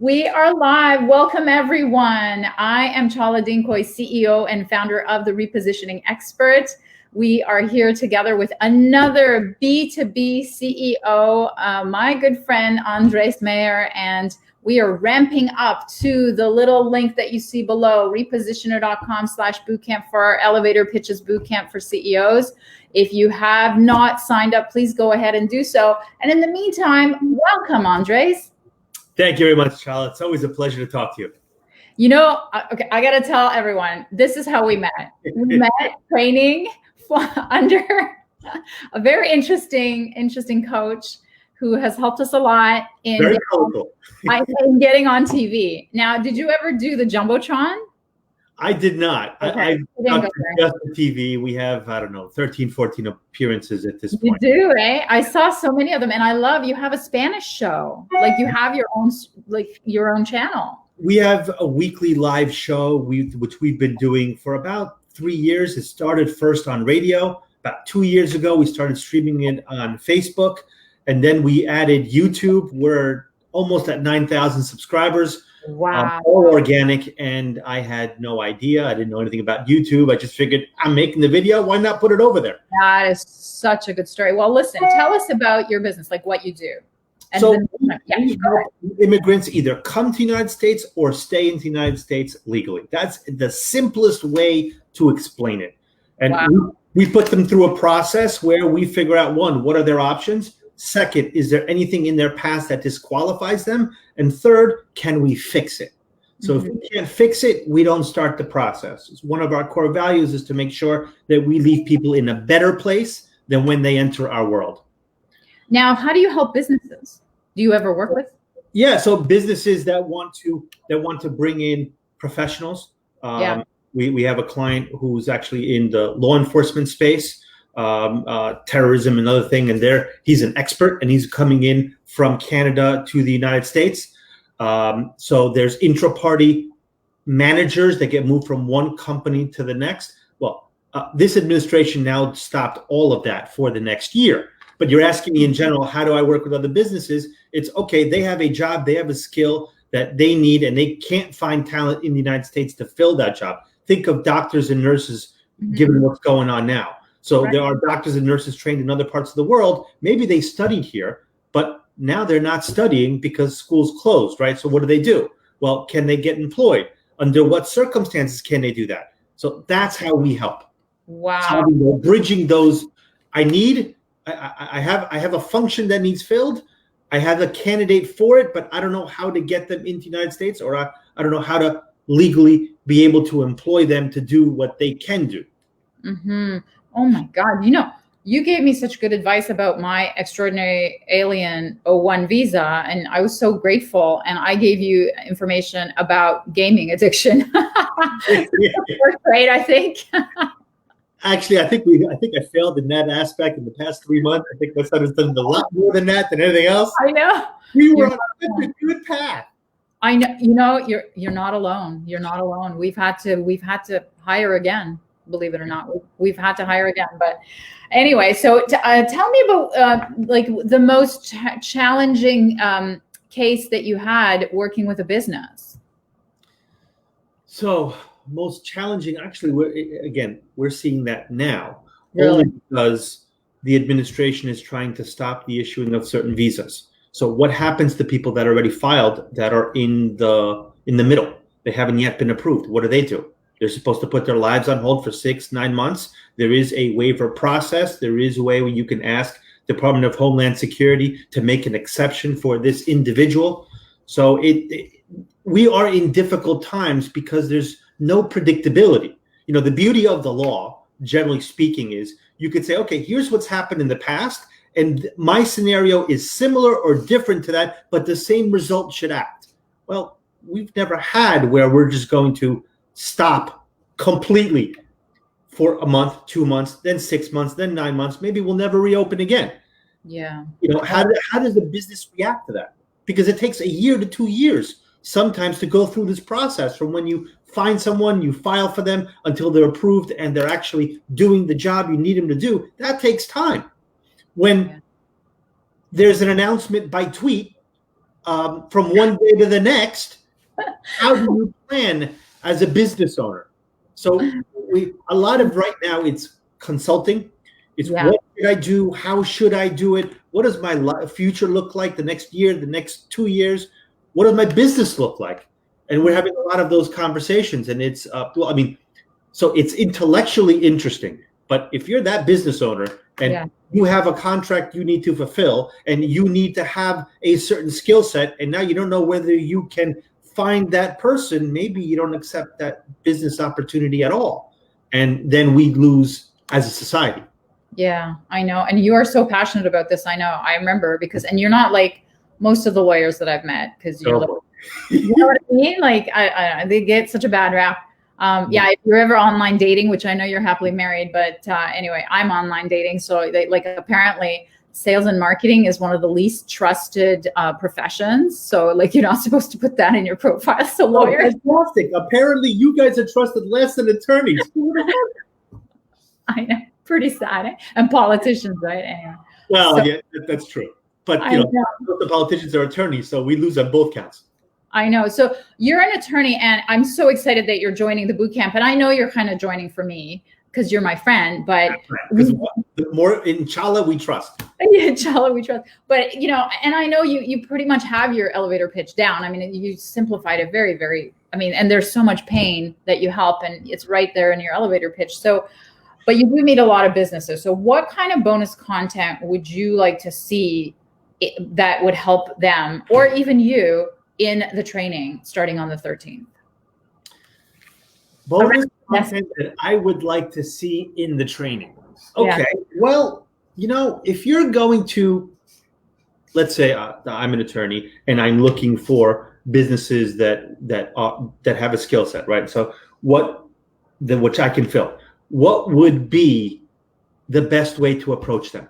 We are live. Welcome, everyone. I am Chala Dinkoy, CEO and founder of The Repositioning Expert. We are here together with another B2B CEO, my good friend, Andres Mejer, and we are ramping up to the little link that you see below, repositioner.com/bootcamp for our Elevator Pitches Bootcamp for CEOs. If you have not signed up, please go ahead and do so. And in the meantime, welcome, Andres. Thank you very much, Charlotte. It's always a pleasure to talk to you. You know, okay, I got to tell everyone, this is how we met. We met training under a very interesting coach who has helped us a lot in getting on TV. Now, did you ever do the Jumbotron? I did not. Okay. I've just the TV. We have, 13, 14 appearances at this point. You do, eh? I saw so many of them, and I love you have a Spanish show. Like you have your own channel. We have a weekly live show, which we've been doing for about 3 years. It started first on radio. About 2 years ago, we started streaming it on Facebook, and then we added YouTube. We're almost at 9,000 subscribers. Wow. All organic, and I had no idea. I didn't know anything about YouTube. I just figured I'm making the video. Why not put it over there? That is such a good story. Well, listen, tell us about your business, like what you do. And so immigrants either come to the United States or stay in the United States legally. That's the simplest way to explain it. And we put them through a process where we figure out, one, what are their options? Second, is there anything in their past that disqualifies them? And third, can we fix it? So if we can't fix it, we don't start the process. It's one of our core values is to make sure that we leave people in a better place than when they enter our world. Now, how do you help businesses? Do you ever work with? Yeah, so businesses that want to bring in professionals. We have a client who's actually in the law enforcement space. Terrorism, another thing, and he's an expert, and he's coming in from Canada to the United States. So there's intra-party managers that get moved from one company to the next. Well, this administration now stopped all of that for the next year. But you're asking me in general, how do I work with other businesses? It's okay. They have a job, they have a skill that they need, and they can't find talent in the United States to fill that job. Think of doctors and nurses, given what's going on now. So there are doctors and nurses trained in other parts of the world. Maybe they studied here, but now they're not studying because school's closed, right? So what do? Well, can they get employed? Under what circumstances can they do that? So that's how we help. Wow. So bridging those. I have a function that needs filled. I have a candidate for it, but I don't know how to get them into the United States, or I don't know how to legally be able to employ them to do what they can do. Oh my God. You gave me such good advice about my extraordinary alien 01 visa, and I was so grateful. And I gave you information about gaming addiction. Great, I think. Actually, I think I failed in that aspect in the past 3 months. I think my son has done a lot more than that than anything else. I know. We were on a good path. I know. You're not alone. You're not alone. We've had to hire again. Believe it or not, we've had to hire again. But anyway, so tell me about like the most challenging case that you had working with a business. So most challenging, actually, we're seeing that now. Really? Only because the administration is trying to stop the issuing of certain visas. So what happens to people that are already filed that are in the middle? They haven't yet been approved. What do? They're supposed to put their lives on hold for 6-9 months. There is a waiver process. There is a way where you can ask Department of Homeland Security to make an exception for this individual. So we are in difficult times because there's no predictability. The beauty of the law, generally speaking, is you could say, okay, here's what's happened in the past, and my scenario is similar or different to that, but the same result should act. Well, we've never had where we're just going to stop completely for a month, 2 months, then 6 months, then 9 months. Maybe we'll never reopen again. Yeah. How does the business react to that? Because it takes 1 year to 2 years sometimes to go through this process from when you find someone, you file for them until they're approved and they're actually doing the job you need them to do. That takes time. When there's an announcement by tweet from one day to the next, how do you plan as a business owner? So a lot of right now it's consulting. It's what should I do? How should I do it? What does my future look like the next year, the next 2 years? What does my business look like? And we're having a lot of those conversations, and it's so it's intellectually interesting. But if you're that business owner and you have a contract you need to fulfill, and you need to have a certain skill set, and now you don't know whether you can find that person, maybe you don't accept that business opportunity at all. And then we lose as a society. Yeah, I know. And you are so passionate about this. I know. I remember and you're not like most of the lawyers that I've met, because you're like, you know what I mean? Like they get such a bad rap. If you're ever online dating, which I know you're happily married, but anyway, I'm online dating. So apparently sales and marketing is one of the least trusted professions. So you're not supposed to put that in your profile as a lawyer. Fantastic. Apparently you guys are trusted less than attorneys. I know. Pretty sad. Eh? And politicians, right? Anyway. Well, yeah, that's true. But the politicians are attorneys, so we lose on both counts. I know. So you're an attorney, and I'm so excited that you're joining the boot camp. And I know you're kind of joining for me because you're my friend, but the more inshallah we trust. Yeah, inshallah we trust. But and I know you pretty much have your elevator pitch down. I mean, you simplified it very, very. I mean, and there's so much pain that you help, and it's right there in your elevator pitch. So, but you do meet a lot of businesses. So, what kind of bonus content would you like to see that would help them, or even you, in the training starting on the 13th? Bonus content that I would like to see in the training. Okay. Yeah. Well, if you're going to, let's say I'm an attorney and I'm looking for businesses that have a skill set, right? So which I can fill. What would be the best way to approach them?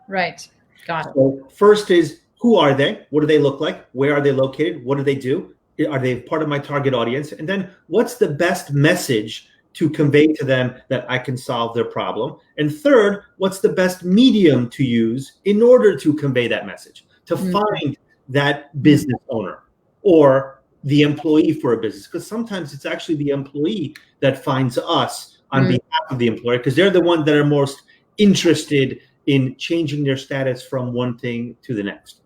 Right. Got it. So first is, who are they? What do they look like? Where are they located? What do they do? Are they part of my target audience? And then what's the best message to convey to them that I can solve their problem? And third, what's the best medium to use in order to convey that message, to find that business owner or the employee for a business? Because sometimes it's actually the employee that finds us on behalf of the employer, because they're the ones that are most interested in changing their status from one thing to the next.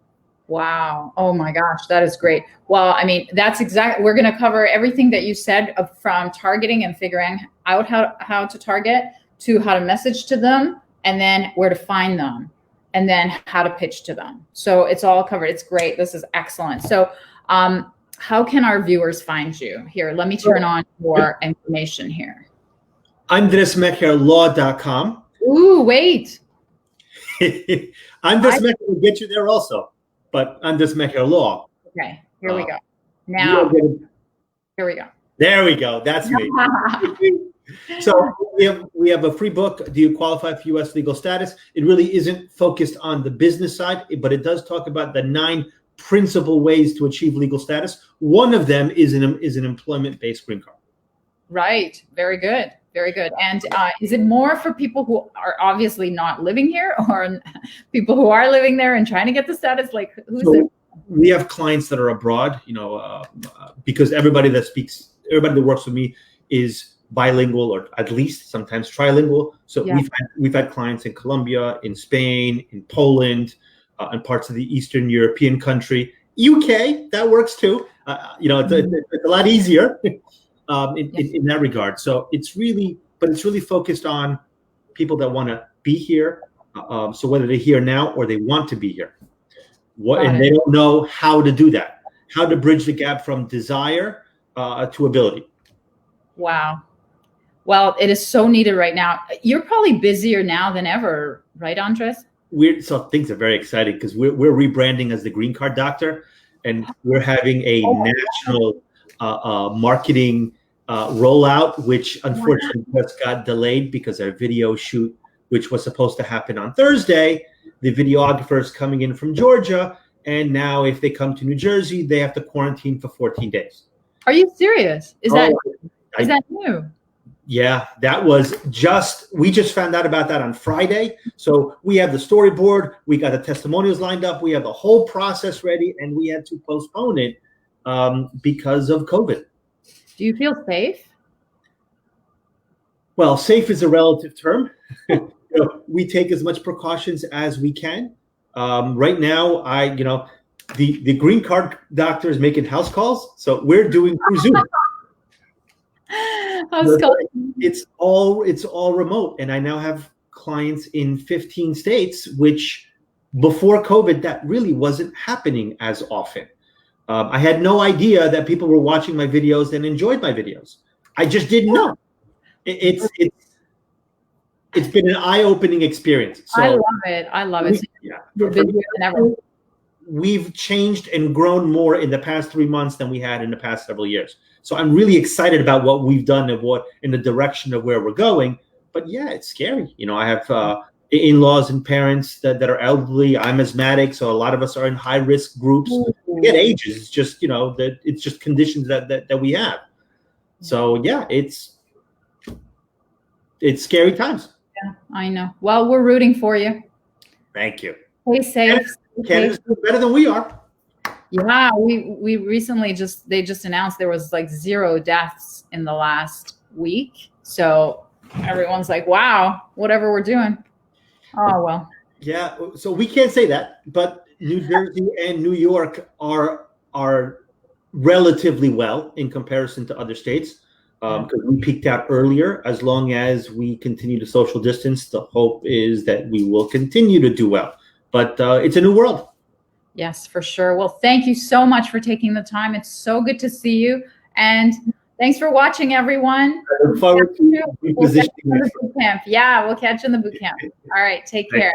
Wow. Oh my gosh, that is great. Well, I mean, that's exactly, we're going to cover everything that you said, from targeting and figuring out how to target, to how to message to them, and then where to find them, and then how to pitch to them. So it's all covered. It's great. This is excellent. So how can our viewers find you? Here, let me turn on your information here. AndresMejerLaw.com. Ooh, wait. Andres Mejer will get you there also. But Andres Mejer Law. Okay, here we go. Now, here we go. There we go. That's me. So we have a free book, Do You Qualify for U.S. Legal Status? It really isn't focused on the business side, but it does talk about the 9 principal ways to achieve legal status. One of them is an employment-based green card. Right. Very good. Very good. And is it more for people who are obviously not living here, or people who are living there and trying to get the status? Like, who's there? We have clients that are abroad, because everybody that works with me is bilingual, or at least sometimes trilingual. So we've had clients in Colombia, in Spain, in Poland, and parts of the Eastern European country. UK, that works too. It's a lot easier. In that regard. So it's really focused on people that want to be here. So whether they're here now or they want to be here, and they don't know how to do that, how to bridge the gap from desire to ability. Wow. Well, it is so needed right now. You're probably busier now than ever, right, Andres? So things are very exciting because we're rebranding as the Green Card Doctor, and we're having a national marketing rollout, which unfortunately just got delayed because our video shoot, which was supposed to happen on Thursday, the videographer is coming in from Georgia, and now if they come to New Jersey, they have to quarantine for 14 days. Are you serious? Is that new? Yeah, that was we just found out about that on Friday. So we have the storyboard, we got the testimonials lined up, we have the whole process ready, and we had to postpone it because of COVID. Do you feel safe? Well, safe is a relative term. We take as much precautions as we can. Right now, the green card doctor is making house calls, so we're doing through Zoom. It's all remote, and I now have clients in 15 states, which before COVID, that really wasn't happening as often. I had no idea that people were watching my videos and enjoyed my videos. I just didn't know. It's been an eye-opening experience. So I love it. You're busier than ever. We've changed and grown more in the past 3 months than we had in the past several years. So I'm really excited about what we've done and what in the direction of where we're going. But yeah, it's scary. I have in-laws and parents that are elderly. I'm asthmatic, so a lot of us are in high-risk groups. Forget ages. It's just that it's just conditions that we have. So yeah, it's scary times. Yeah, I know. Well, we're rooting for you. Thank you. Stay safe. Canada's better than we are. Yeah, we recently they just announced there was like 0 deaths in the last week. So everyone's like, wow, whatever we're doing. Oh, well. Yeah, so we can't say that, but New Jersey and New York are relatively well in comparison to other states because we peaked out earlier. As long as we continue to social distance, the hope is that we will continue to do well. But it's a new world. Yes, for sure. Well, thank you so much for taking the time. It's so good to see you. And thanks for watching, everyone. I look forward to we'll catch you in the boot camp. Yeah, we'll catch you in the boot camp. All right, take care.